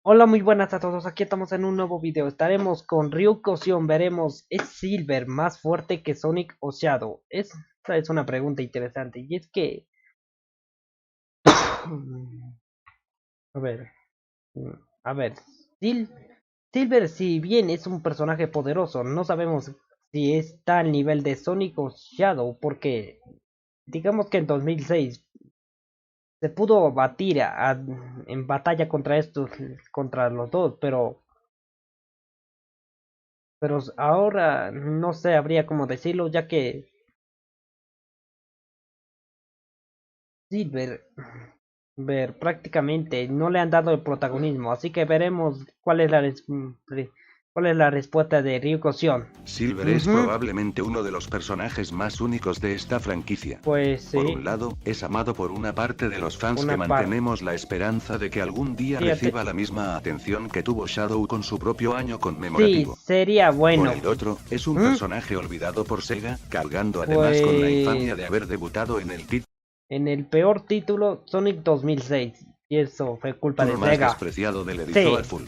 Hola, muy buenas a todos. Aquí estamos en un nuevo video. Estaremos con Ryu Kosion. Veremos, ¿es Silver más fuerte que Sonic o Shadow? Esta es una pregunta interesante. Y es que, a ver, mm, a ver, Sil- Silver, si bien es un personaje poderoso, no sabemos si está al nivel de Sonic o Shadow, porque digamos que en 2006 se pudo batir en batalla contra contra los dos, pero ahora no sé, habría cómo decirlo, ya que Silver prácticamente no le han dado el protagonismo, así que veremos cuál es la respuesta de Ryuko Sion. Silver es Ujú. probablemente uno de los personajes más únicos de esta franquicia. Pues Por sí, un lado, es amado por una parte de los fans que una parte. mantenemos la esperanza de que algún día Fíjate, reciba la misma atención que tuvo Shadow con su propio año sí, conmemorativo. sería Por bueno. el otro, es un ¿Mm? personaje olvidado por Sega, cargando además con la infamia Pues de haber debutado en el en el peor título, Sonic 2006, y eso fue culpa de título más Sega. despreciado del Sí. Erizo Full.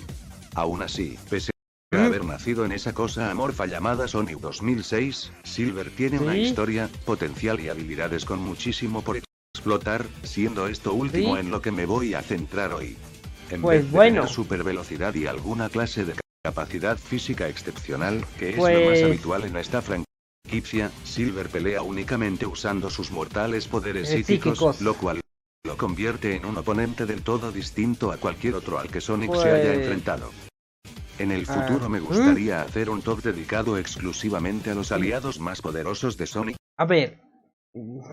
Aún así, pese a ¿Mm? haber nacido en esa cosa amorfa llamada Sonic 2006, Silver tiene una Sí, historia, potencial y habilidades con muchísimo por explotar, siendo esto último sí, en lo que me voy a centrar hoy. En pues vez de tener bueno, super velocidad y alguna clase de capacidad física excepcional, que es lo más pues habitual en esta franquicia, Silver pelea únicamente usando sus mortales poderes psíquicos, psíquicos. lo cual lo convierte en un oponente del todo distinto a cualquier otro al que Sonic se haya Pues enfrentado. En el ah, futuro me ¿mm? gustaría hacer un top dedicado exclusivamente a los Sí. aliados más poderosos de Sonic. A ver,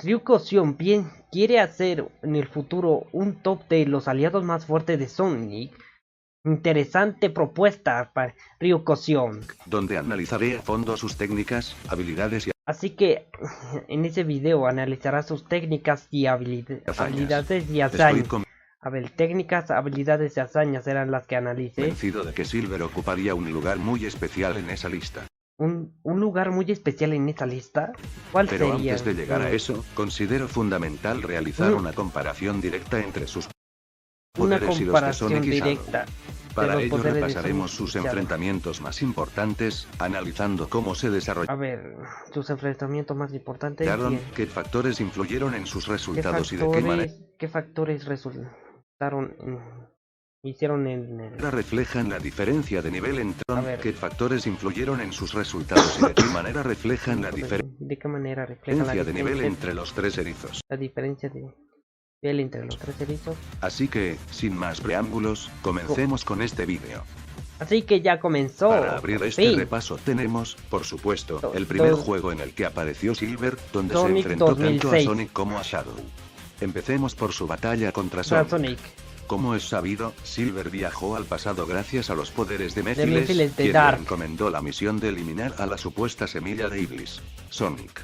Ryuko Sion bien quiere hacer en el futuro un top de los aliados más fuertes de Sonic. Interesante propuesta para Ryuko Sion. Donde analizaré a fondo sus técnicas, habilidades y Así que en ese video analizará sus técnicas y hazañas. habilidades y Estoy hazañas. A ver, técnicas, habilidades y hazañas eran las que analice. convencido de que Silver ocuparía un lugar muy especial en esa lista. Un lugar muy especial en esta lista. ¿Cuál Pero sería? antes de llegar a eso, considero fundamental realizar Mm, una comparación directa entre sus una poderes y los de Sonic comparación y Shadow. directa de Para los ello poderes de repasaremos Sonic y sus Shadow. enfrentamientos más importantes, analizando cómo se A ver, sus enfrentamientos más importantes y desarrollaron, qué factores influyeron en sus qué resultados y de qué manera factores resultaron, hicieron en el... reflejan la diferencia de nivel A entre ver, qué factores influyeron en sus resultados y de qué manera reflejan la ¿de qué manera reflejan diferencia de nivel entre los tres erizos. la diferencia de piel entre los tres erizos? Así que, sin más preámbulos, Co- comencemos con este vídeo. Así que ya Para comenzó, abrir por este fin, repaso tenemos, por supuesto, el primer dos, juego en el que apareció Silver, donde se Sonic enfrentó tanto a 2006, Sonic como a Shadow. Empecemos por su batalla contra contra Sonic. Sonic, Como es sabido, Silver viajó al pasado gracias a los poderes de de Mephiles, Mephiles de quien le Dark. encomendó la misión de eliminar a la supuesta semilla de Iblis, Sonic.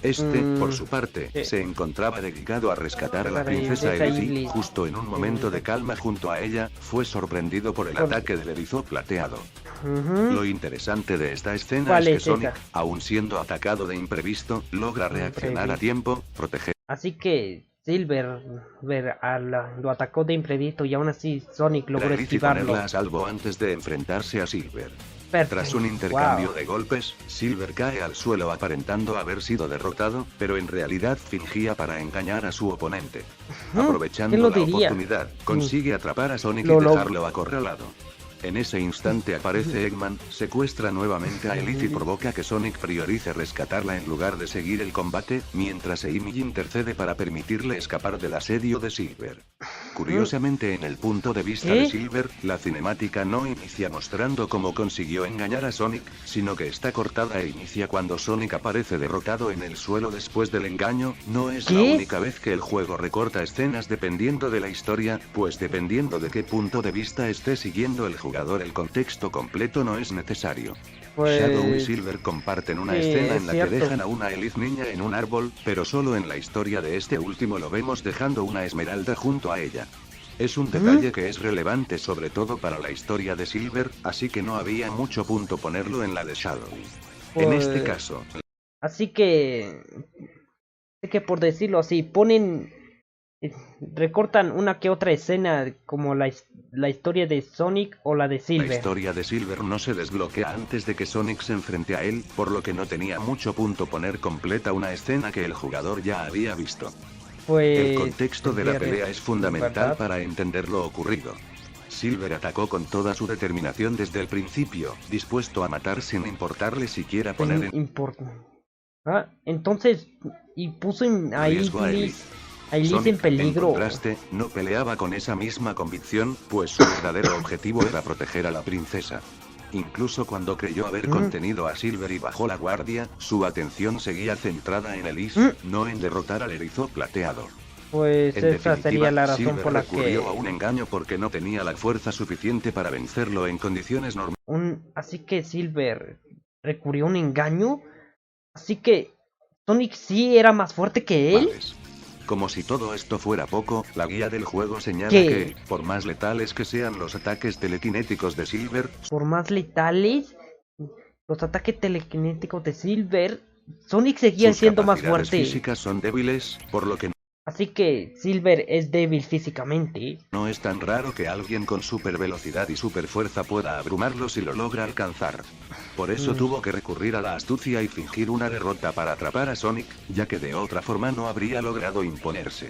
Este, por Mm, su parte, sí, se encontraba dedicado a rescatar a la para princesa Princesa Elise y, Iblis. justo en un momento de calma junto a ella, fue sorprendido por el Por- ataque del erizo plateado. Ujú. Lo interesante de esta escena ¿Cuál es que es Sonic, esa? aun siendo atacado de imprevisto, logra reaccionar a tiempo, proteger Así que Silver lo atacó de imprevisto y aún así Sonic a logró Elise y ponerla esquivarlo. a salvo antes de enfrentarse a Silver. Tras un Perfecto. Wow. intercambio de golpes, Silver cae al suelo aparentando haber sido derrotado, pero en realidad fingía para engañar a su oponente. ¿Quién Aprovechando lo la diría? oportunidad, Mm, consigue atrapar a Sonic y Lo dejarlo acorralado. En ese instante aparece Eggman, secuestra nuevamente a Elise y provoca que Sonic priorice rescatarla en lugar de seguir el combate, mientras Amy intercede para permitirle escapar del asedio de Silver. Curiosamente, en el punto de vista de ¿Qué? Silver, la cinemática no inicia mostrando cómo consiguió engañar a Sonic, sino que está cortada e inicia cuando Sonic aparece derrotado en el suelo después del engaño. No es la ¿Qué? única vez que el juego recorta escenas dependiendo de la historia, pues dependiendo de qué punto de vista esté siguiendo el jugador, el contexto completo no es necesario. Shadow y Pues Silver comparten sí, una escena es en la que cierto. dejan a una Elise niña en un árbol, pero solo en la historia de este último lo vemos dejando una esmeralda junto a ella. Es un ¿Mm? detalle que es relevante sobre todo para la historia de Silver, así que no había mucho punto ponerlo en la de Shadow. En este Pues caso, así que por decirlo así, ponen recortan una que otra escena como la historia de Sonic o la de La Silver. historia de Silver no se desbloquea antes de que Sonic se enfrente a él, por lo que no tenía mucho punto poner completa una escena que el jugador ya había visto. Pues El contexto de la Silver pelea es fundamental ¿verdad? para entender lo ocurrido. Silver atacó con toda su determinación desde el principio, dispuesto a matar sin importarle siquiera poner en Entonces, y puso a riesgo a Ellie. Liz en Sonic, en peligro. contraste, no peleaba con esa misma convicción, pues su verdadero objetivo era proteger a la princesa. Incluso cuando creyó haber contenido a Silver y bajó la guardia, su atención seguía centrada en Elise, no en derrotar al erizo plateado. Pues En esa definitiva, sería la razón Silver por la que recurrió a un engaño porque no tenía la fuerza suficiente para vencerlo en condiciones así que Silver recurrió a un engaño. Así que Sonic sí era más fuerte que él. normales. Como si todo esto fuera poco, la guía del juego señala ¿Qué? que, por más letales que sean los ataques telequinéticos de Silver, Por más letales, los ataques telequinéticos de Silver, Sonic seguía sus siendo más capacidades fuerte. físicas son débiles, por lo que Así que Silver es débil físicamente. no es tan raro que alguien con super velocidad y super fuerza pueda abrumarlo si lo logra alcanzar. Por eso tuvo que recurrir a la astucia y fingir una derrota para atrapar a Sonic, ya que de otra forma no habría logrado imponerse.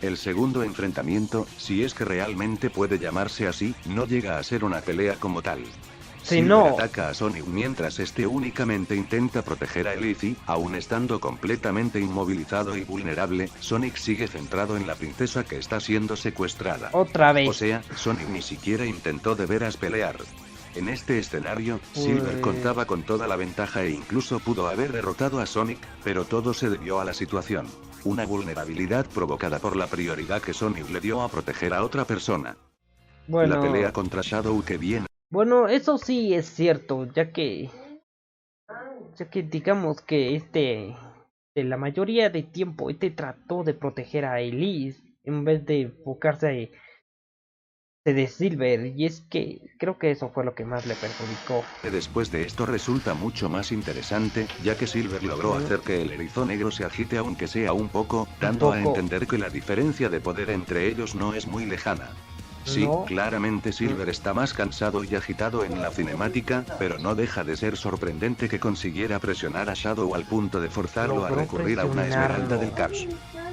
El segundo enfrentamiento, si es que realmente puede llamarse así, no llega a ser una pelea como tal. Si Silver no, ataca a Sonic mientras este únicamente intenta proteger a Elise, aún estando completamente inmovilizado y vulnerable. Sonic sigue centrado en la princesa que está siendo secuestrada. otra vez. O sea, Sonic ni siquiera intentó de veras pelear. En este escenario, Silver contaba con toda la ventaja e incluso pudo haber derrotado a Sonic, pero todo se debió a la situación. Una vulnerabilidad provocada por la prioridad que Sonic le dio a proteger a otra persona. Bueno, La pelea contra Shadow que viene. bueno, eso sí es cierto, ya que digamos que de la mayoría de tiempo, trató de proteger a Elise en vez de enfocarse de Silver, y es que creo que eso fue lo que más le perjudicó. Después de esto resulta mucho más interesante, ya que Silver logró hacer que el erizo negro se agite aunque sea un poco, dando a entender que la diferencia de poder entre ellos no es muy lejana. Sí, No. claramente Silver está más cansado y agitado en la cinemática, pero no deja de ser sorprendente que consiguiera presionar a Shadow al punto de forzarlo a Logró recurrir a una presionarlo. esmeralda del caos.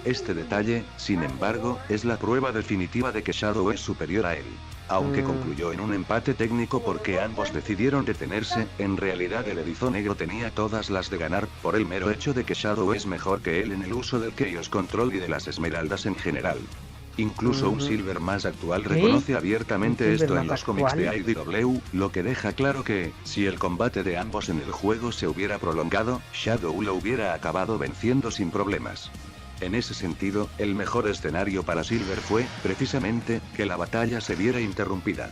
Este detalle, sin embargo, es la prueba definitiva de que Shadow es superior a él. Aunque concluyó en un empate técnico porque ambos decidieron detenerse, en realidad el erizo negro tenía todas las de ganar, por el mero hecho de que Shadow es mejor que él en el uso del Chaos Control y de las esmeraldas en general. Incluso un Silver más actual reconoce abiertamente ¿Un Silver esto en más los cómics de actual? IDW, lo que deja claro que, si el combate de ambos en el juego se hubiera prolongado, Shadow lo hubiera acabado venciendo sin problemas. En ese sentido, el mejor escenario para Silver fue, precisamente, que la batalla se viera interrumpida.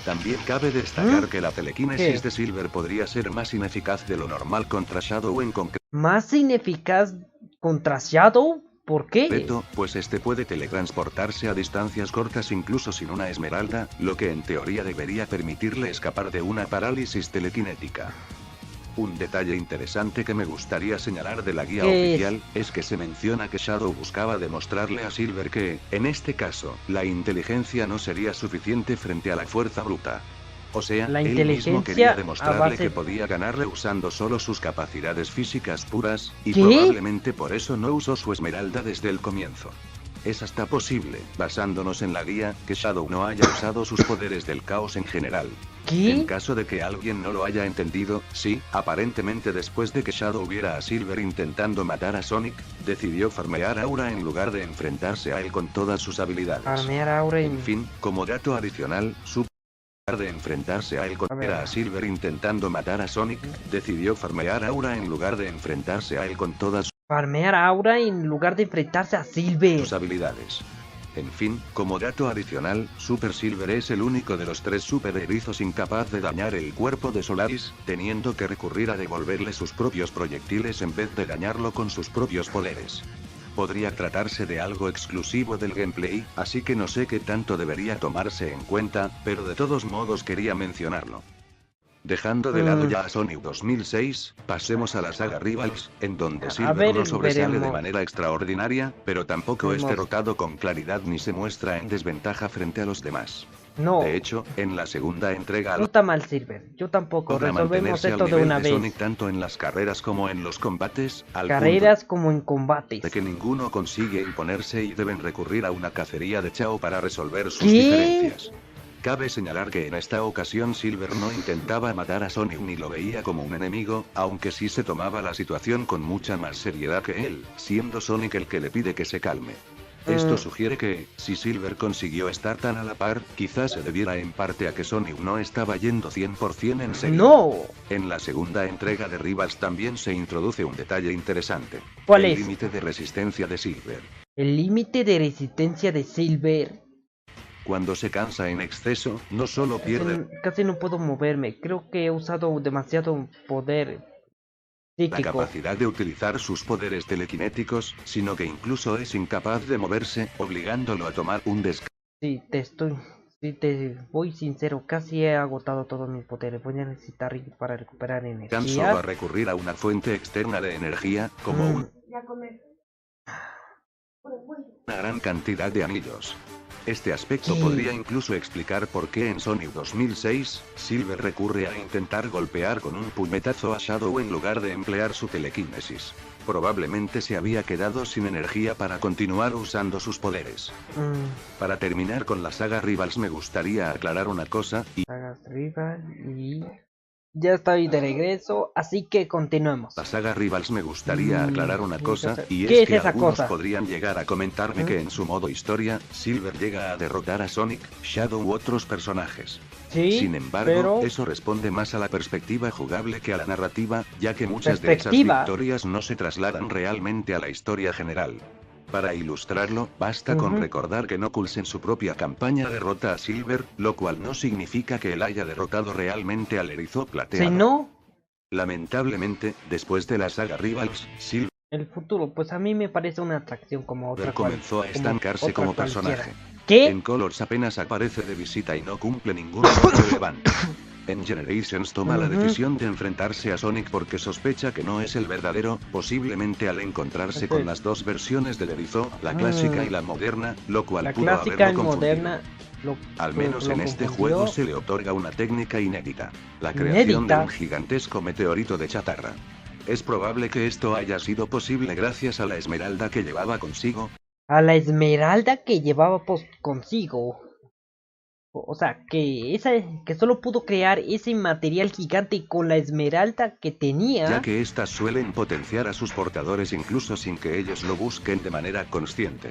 También cabe destacar que la telequinesis de Silver podría ser más ineficaz de lo normal contra Shadow en concreto. ¿Más ineficaz contra Shadow? ¿Por qué? Pues este puede teletransportarse a distancias cortas incluso sin una esmeralda, lo que en teoría debería permitirle escapar de una parálisis telequinética. Un detalle interesante que me gustaría señalar de la guía oficial es que se menciona que Shadow buscaba demostrarle a Silver que, en este caso, la inteligencia no sería suficiente frente a la fuerza bruta. O sea, La él mismo inteligencia quería a demostrarle base- que podía ganarle usando solo sus capacidades físicas puras, y ¿Qué? probablemente por eso no usó su esmeralda desde el comienzo. Es hasta posible, basándonos en la guía, que Shadow no haya usado sus poderes del caos en general. ¿Qué? En caso de que alguien no lo haya entendido, sí, aparentemente después de que Shadow viera a Silver intentando matar a Sonic, decidió farmear aura en lugar de enfrentarse a él con todas sus habilidades. Farmear aura En fin, como dato adicional, su de enfrentarse a él con a Silver intentando matar a Sonic, decidió farmear aura en lugar de enfrentarse a él con todas Farmear aura en lugar de enfrentarse a Silver. sus habilidades. En fin, como dato adicional, Super Silver es el único de los tres super erizos incapaz de dañar el cuerpo de Solaris, teniendo que recurrir a devolverle sus propios proyectiles en vez de dañarlo con sus propios poderes. Podría tratarse de algo exclusivo del gameplay, así que no sé qué tanto debería tomarse en cuenta, pero de todos modos quería mencionarlo. Dejando de lado ya a Sonic 2006, pasemos a la saga Rivals, en donde Silver ver, no sobresale de veremos. manera extraordinaria, pero tampoco es Veremos. derrotado con claridad ni se muestra en desventaja frente a los demás. No, De hecho, en la segunda entrega no está mal Silver. Yo tampoco. logra Resolvemos mantenerse al esto de nivel una de vez. Sonic tanto en las carreras como en los combates, al Carreras como en combates. punto de que ninguno consigue imponerse y deben recurrir a una cacería de Chao para resolver sus ¿Qué? diferencias. Cabe señalar que en esta ocasión Silver no intentaba matar a Sonic ni lo veía como un enemigo, aunque sí se tomaba la situación con mucha más seriedad que él, siendo Sonic el que le pide que se calme. Esto sugiere que, si Silver consiguió estar tan a la par, quizás se debiera en parte a que Sonic no estaba yendo 100% en serio. No. En la segunda entrega de Rivals también se introduce un detalle interesante. ¿Cuál el es? límite de resistencia de Silver. El límite de resistencia de Silver. Cuando se cansa en exceso, no solo pierde Casi no puedo moverme. Creo que he usado demasiado poder la psíquico. capacidad de utilizar sus poderes telequinéticos, sino que incluso es incapaz de moverse, obligándolo a tomar un descanso. Sí, si te voy sincero, casi he agotado todos mis poderes. Voy a necesitar ir para recuperar Va a energía. recurrir a una fuente externa de energía, como una gran cantidad de anillos. Este aspecto ¿Qué? podría incluso explicar por qué en Sonic 2006, Silver recurre a intentar golpear con un puñetazo a Shadow en lugar de emplear su telequinesis. Probablemente se había quedado sin energía para continuar usando sus poderes. Para terminar con la saga Rivals me gustaría aclarar una cosa, y Hagas arriba y ya estoy de regreso, así que continuemos. la saga Rivals me gustaría aclarar una cosa, y ¿Qué es es que esa algunos cosa? podrían llegar a comentarme que en su modo historia, Silver llega a derrotar a Sonic, Shadow u otros personajes. Sí, Sin embargo, pero eso responde más a la perspectiva jugable que a la narrativa, ya que muchas de esas Perspectiva. victorias no se trasladan realmente a la historia general. Para ilustrarlo, basta con recordar que Knuckles en su propia campaña derrota a Silver, lo cual no significa que él haya derrotado realmente al erizo plateado. si no, Lamentablemente, después de la saga Rivals, Silver el futuro, pues a mí me parece una atracción como otra comenzó a como estancarse otra como cualquiera. personaje. ¿Qué? En Colors apenas aparece de visita y no cumple ningún rol relevante. En Generations toma la decisión de enfrentarse a Sonic porque sospecha que no es el verdadero, posiblemente al encontrarse con las dos versiones del erizo, la clásica y la moderna, lo cual La pudo clásica y haberlo confundido. moderna. Al menos lo en este confundió. juego se le otorga una técnica inédita, la creación de Inédita. un gigantesco meteorito de chatarra. Es probable que esto haya sido posible gracias a la esmeralda que llevaba consigo, A la esmeralda que llevaba consigo. O sea, que solo pudo crear ese material gigante con la esmeralda que tenía. ya que éstas suelen potenciar a sus portadores incluso sin que ellos lo busquen de manera consciente.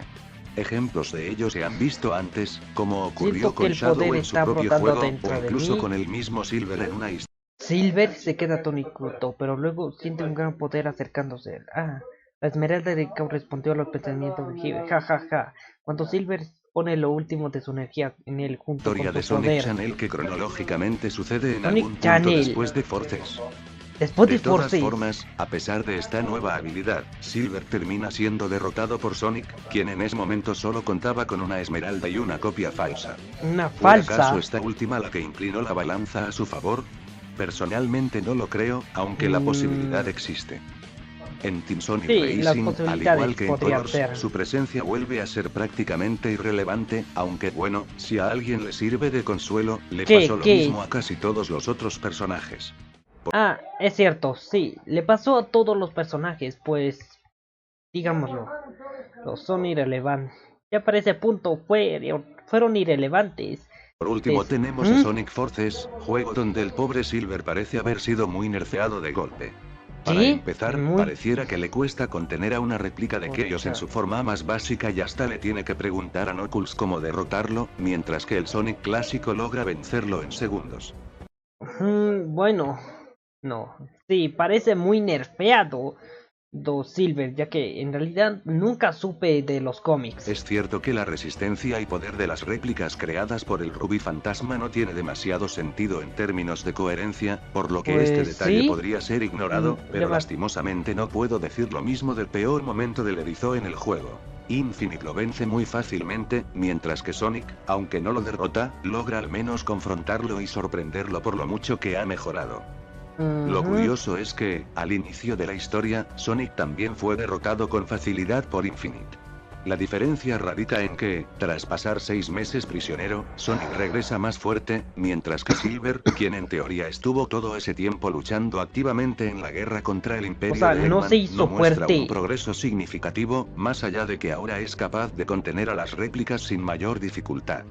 Ejemplos de ello se han visto antes, como ocurrió Siento que con el Shadow poder en su está propio brotando juego, dentro o de incluso mí. con el mismo Silver en una historia. Silver se queda atónito, pero luego siente un gran poder acercándose a él. La esmeralda de Chaos respondió a los pensamientos de Hive. Ja, ja, ja. Cuando Silver pone lo último de su energía en él junto Historia con de su Sonic poder. Channel que cronológicamente sucede en Sonic algún punto Channel. después de Forces. Después de De todas Forces. formas, a pesar de esta nueva habilidad, Silver termina siendo derrotado por Sonic, quien en ese momento solo contaba con una esmeralda y una copia falsa. Una ¿Fue falsa. acaso esta última la que inclinó la balanza a su favor? Personalmente no lo creo, aunque la posibilidad existe. En Team Sonic Sí, las Racing, al posibilidades igual que en podrían Colors, ser. su presencia vuelve a ser prácticamente irrelevante, aunque bueno, si a alguien le sirve de consuelo, le ¿Qué? pasó lo ¿Qué? mismo a casi todos los otros personajes. Es cierto, sí. Le pasó a todos los personajes, pues, digámoslo, los son irrelevantes. Ya para ese punto fueron irrelevantes. Por último Pues, tenemos a Sonic Forces, juego donde el pobre Silver parece haber sido muy nerfeado de golpe. Para ¿Sí? empezar, Muy- pareciera que le cuesta contener a una réplica de Correcto. Chaos en su forma más básica y hasta le tiene que preguntar a Knuckles cómo derrotarlo, mientras que el Sonic clásico logra vencerlo en segundos. Bueno, no. Sí, parece muy nerfeado Silver, ya que en realidad nunca supe de los cómics. Es cierto que la resistencia y poder de las réplicas creadas por el Rubí Fantasma no tiene demasiado sentido en términos de coherencia, por lo que Pues este detalle sí. podría ser ignorado, pero Deba- lastimosamente no puedo decir lo mismo del peor momento del erizo en el juego. Infinite lo vence muy fácilmente, mientras que Sonic, aunque no lo derrota, logra al menos confrontarlo y sorprenderlo por lo mucho que ha mejorado. Lo curioso es que, al inicio de la historia, Sonic también fue derrotado con facilidad por Infinite. La diferencia radica en que, tras pasar 6 meses prisionero, Sonic regresa más fuerte, mientras que Silver, quien en teoría estuvo todo ese tiempo luchando activamente en la guerra contra el Imperio O sea, de no Eggman, se hizo no muestra fuerte. un progreso significativo, más allá de que ahora es capaz de contener a las réplicas sin mayor dificultad.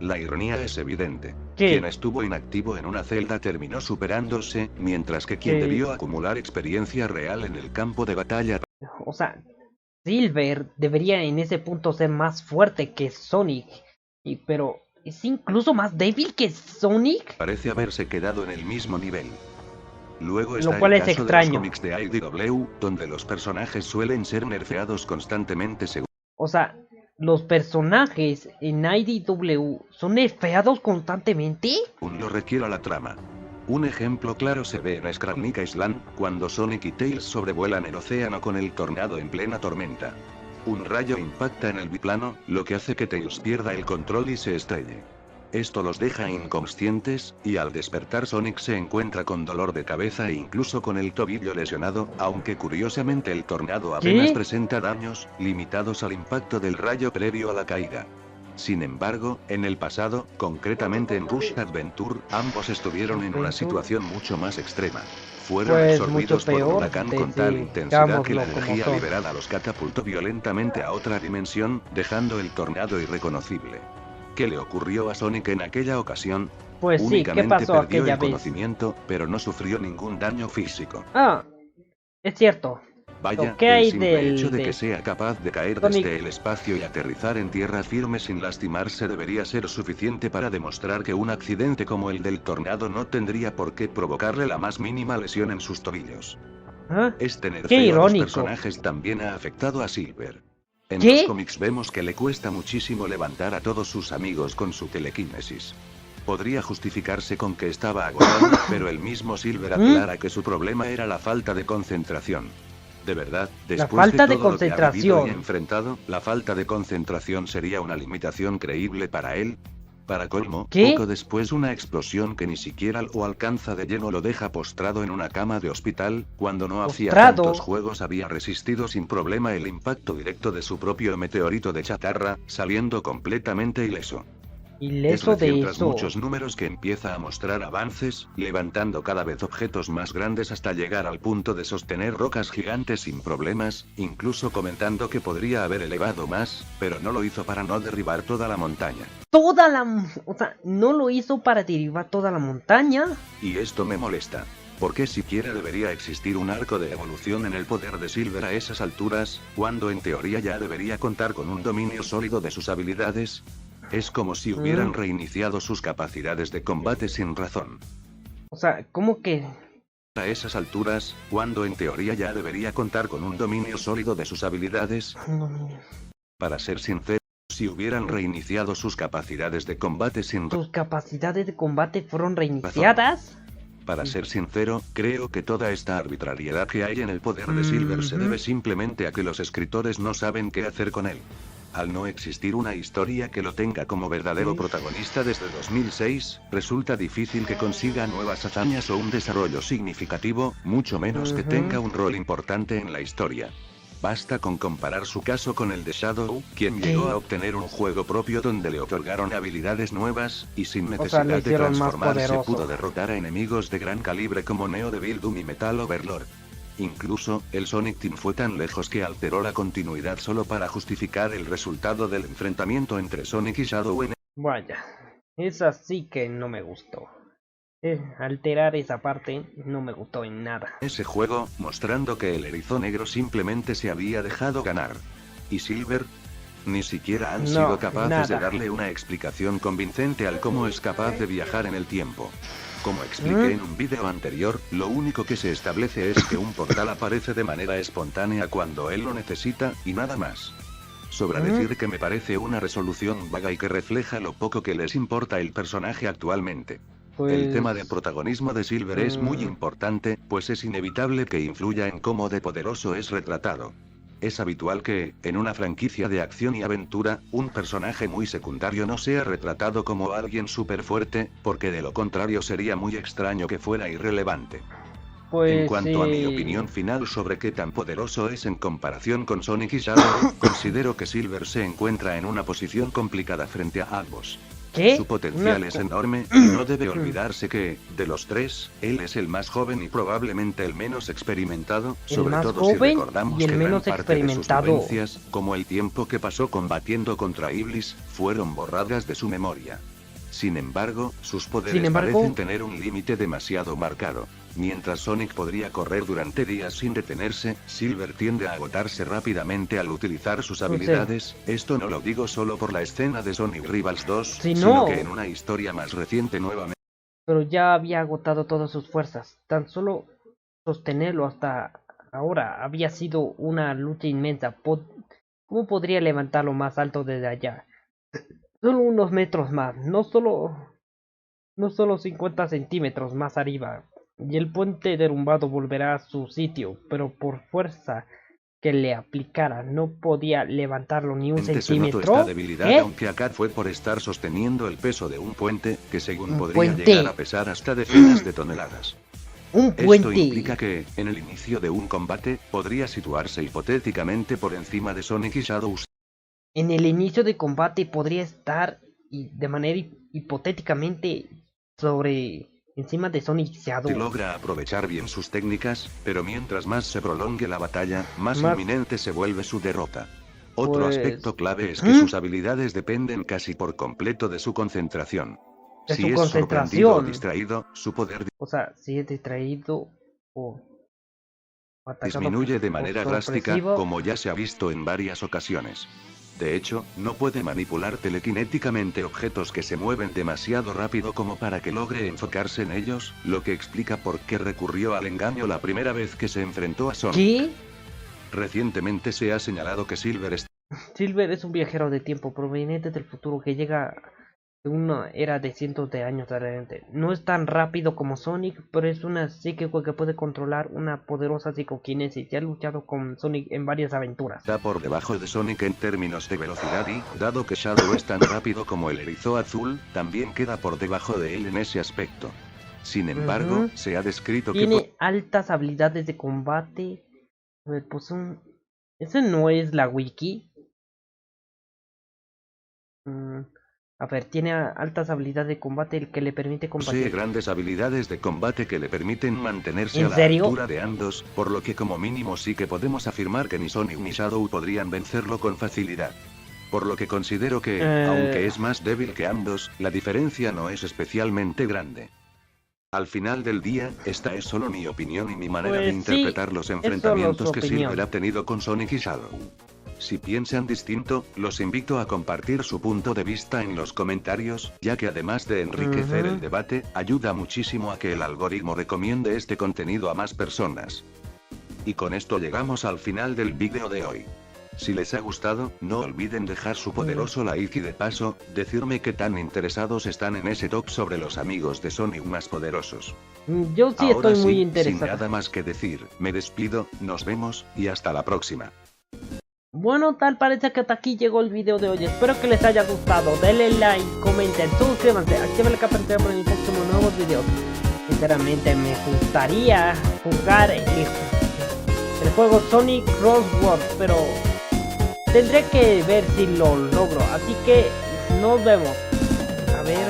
La ironía es evidente. ¿Qué? Quien estuvo inactivo en una celda terminó superándose, mientras que quien ¿Qué? debió acumular experiencia real en el campo de batalla. O sea, Silver debería en ese punto ser más fuerte que Sonic. Pero es incluso más débil que Sonic. Parece haberse quedado en el mismo nivel. Luego Lo está cual el es caso extraño. de los cómics de IDW, donde los personajes suelen ser nerfeados constantemente según O sea, los personajes en IDW son nerfeados constantemente. lo requiera la trama. Un ejemplo claro se ve en Skravnik Island, cuando Sonic y Tails sobrevuelan el océano con el tornado en plena tormenta. Un rayo impacta en el biplano, lo que hace que Tails pierda el control y se estrelle. Esto los deja inconscientes, y al despertar Sonic se encuentra con dolor de cabeza e incluso con el tobillo lesionado, aunque curiosamente el tornado apenas ¿Qué? presenta daños, limitados al impacto del rayo previo a la caída. Sin embargo, en el pasado, concretamente en Rush Adventure, ambos estuvieron en una situación mucho más extrema. Fueron Pues absorbidos mucho por un peor, huracán con tal intensidad que la digámoslo como energía son. liberada los catapultó violentamente a otra dimensión, dejando el tornado irreconocible. ¿Qué le ocurrió a Sonic en aquella ocasión? Pues sí, ¿qué Únicamente pasó perdió aquella el vez? conocimiento, pero no sufrió ningún daño físico. Ah, es cierto. Vaya, ¿Qué hay el simple hecho de de que sea capaz de caer Sonic? desde el espacio y aterrizar en tierra firme sin lastimarse debería ser suficiente para demostrar que un accidente como el del tornado no tendría por qué provocarle la más mínima lesión en sus tobillos. ¿Ah? Este Qué nerfeo a los irónico. personajes también ha afectado a Silver. En ¿Qué? los cómics vemos que le cuesta muchísimo levantar a todos sus amigos con su telequinesis. Podría justificarse con que estaba agotado, pero el mismo Silver aclara que su problema era la falta de concentración. De verdad, después falta de de todo lo que ha vivido concentración. y enfrentado, la falta de concentración sería una limitación creíble para él. Para colmo, ¿Qué? poco después una explosión que ni siquiera lo alcanza de lleno lo deja postrado en una cama de hospital, cuando no hacía ¿Postrado? tantos juegos había resistido sin problema el impacto directo de su propio meteorito de chatarra, saliendo completamente ileso. Ileso Es de recién tras eso. muchos números que empieza a mostrar avances, levantando cada vez objetos más grandes hasta llegar al punto de sostener rocas gigantes sin problemas, incluso comentando que podría haber elevado más, pero no lo hizo para no derribar toda la montaña. O sea, no lo hizo para derribar toda la montaña. Y esto me molesta. ¿Por qué siquiera debería existir un arco de evolución en el poder de Silver a esas alturas, cuando en teoría ya debería contar con un dominio sólido de sus habilidades? Es como si hubieran reiniciado sus capacidades de combate sin razón. O sea, ¿cómo que? A esas alturas, cuando en teoría ya debería contar con un dominio sólido de sus habilidades, No, para ser sincero, si hubieran reiniciado sus capacidades de combate sin sus capacidades de combate fueron reiniciadas. Para ser sincero, creo que toda esta arbitrariedad que hay en el poder de Silver se debe simplemente a que los escritores no saben qué hacer con él. Al no existir una historia que lo tenga como verdadero protagonista desde 2006, resulta difícil que consiga nuevas hazañas o un desarrollo significativo, mucho menos que tenga un rol importante en la historia. Basta con comparar su caso con el de Shadow, quien llegó a obtener un juego propio donde le otorgaron habilidades nuevas, y sin necesidad lo de hicieron más transformarse poderoso. pudo derrotar a enemigos de gran calibre como Neo Devil Doom y Metal Overlord. Incluso, el Sonic Team fue tan lejos que alteró la continuidad solo para justificar el resultado del enfrentamiento entre Sonic y Shadow en Vaya, esa sí que no me gustó. Alterar esa parte no me gustó en nada. ese juego, mostrando que el erizo negro simplemente se había dejado ganar. ¿Y Silver? Ni siquiera han No, sido capaces de nada. darle una explicación convincente al cómo es capaz de viajar en el tiempo. Como expliqué en un vídeo anterior, lo único que se establece es que un portal aparece de manera espontánea cuando él lo necesita, y nada más. Sobra decir que me parece una resolución vaga y que refleja lo poco que les importa el personaje actualmente. El tema de protagonismo de Silver es muy importante, pues es inevitable que influya en cómo de poderoso es retratado. Es habitual que, en una franquicia de acción y aventura, un personaje muy secundario no sea retratado como alguien súper fuerte, porque de lo contrario sería muy extraño que fuera irrelevante. Pues En cuanto a mi opinión final sobre qué tan poderoso es en comparación con Sonic y Shadow, considero que Silver se encuentra en una posición complicada frente a ambos. ¿Qué? Su potencial es enorme, y no debe olvidarse que, de los tres, él es el más joven y probablemente el menos experimentado, sobre todo si recordamos que gran parte de sus vivencias, como el tiempo que pasó combatiendo contra Iblis, fueron borradas de su memoria. Sin embargo, sus poderes parecen tener un límite demasiado marcado. Mientras Sonic podría correr durante días sin detenerse, Silver tiende a agotarse rápidamente al utilizar sus habilidades. Esto no lo digo solo por la escena de Sonic Rivals 2, sino que en una historia más reciente nuevamente. Pero ya había agotado todas sus fuerzas. Tan solo sostenerlo hasta ahora había sido una lucha inmensa. ¿Cómo podría levantarlo más alto desde allá? Solo unos metros más, no solo 50 centímetros más arriba. Y el puente derrumbado volverá a su sitio, pero por fuerza que le aplicara no podía levantarlo ni un centímetro. Esta debilidad, aunque acá fue por estar sosteniendo el peso de un puente, que según podría llegar a pesar hasta decenas de toneladas. Esto implica que, en el inicio de un combate, podría situarse hipotéticamente por encima de Sonic y Shadow. En el inicio de combate podría estar, de manera hipotéticamente, encima de Sonic y Shadow. Si logra aprovechar bien sus técnicas, pero mientras más se prolongue la batalla, más inminente se vuelve su derrota. Otro aspecto clave es que sus habilidades dependen casi por completo de su concentración. Si es sorprendido o distraído, su poder si es distraído o disminuye de manera drástica, como ya se ha visto en varias ocasiones. De hecho, no puede manipular telequinéticamente objetos que se mueven demasiado rápido como para que logre enfocarse en ellos, lo que explica por qué recurrió al engaño la primera vez que se enfrentó a Sonic. ¿Qué? Recientemente se ha señalado que Silver es un viajero de tiempo proveniente del futuro que llega de una era de cientos de años adelante. No es tan rápido como Sonic, pero es una psíquico que puede controlar una poderosa psicoquinesis y ha luchado con Sonic en varias aventuras. Está por debajo de Sonic en términos de velocidad y, dado que Shadow es tan rápido como el erizo azul, también queda por debajo de él en ese aspecto. Sin embargo, se ha descrito que tiene altas habilidades de combate. A ver, pues ¿ese no es la wiki? A ver, tiene altas habilidades de combate el que le permite combatir. Posee grandes habilidades de combate que le permiten mantenerse a la altura de ambos, por lo que como mínimo sí que podemos afirmar que ni Sonic ni Shadow podrían vencerlo con facilidad. Por lo que considero que, aunque es más débil que ambos, la diferencia no es especialmente grande. Al final del día, esta es solo mi opinión y mi manera de interpretar los enfrentamientos que Silver ha tenido con Sonic y Shadow. Si piensan distinto, los invito a compartir su punto de vista en los comentarios, ya que además de enriquecer el debate, ayuda muchísimo a que el algoritmo recomiende este contenido a más personas. Y con esto llegamos al final del vídeo de hoy. Si les ha gustado, no olviden dejar su poderoso like y de paso, decirme qué tan interesados están en ese top sobre los amigos de Sonic más poderosos. Yo sí estoy muy interesado. Sin nada más que decir, me despido, nos vemos, y hasta la próxima. Bueno, tal parece que hasta aquí llegó el video de hoy. Espero que les haya gustado. Denle like, comenten, suscríbanse, activen la campanita para el próximo nuevos videos. Sinceramente me gustaría jugar el juego Sonic Crossword, pero tendré que ver si lo logro. Así que nos vemos. A ver.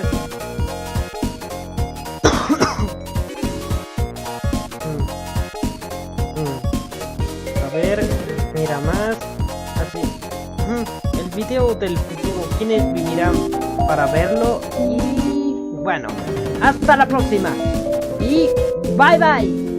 A ver, mira más. Así. El video del futuro, quienes vivirán para verlo. Y bueno, hasta la próxima. Y bye bye.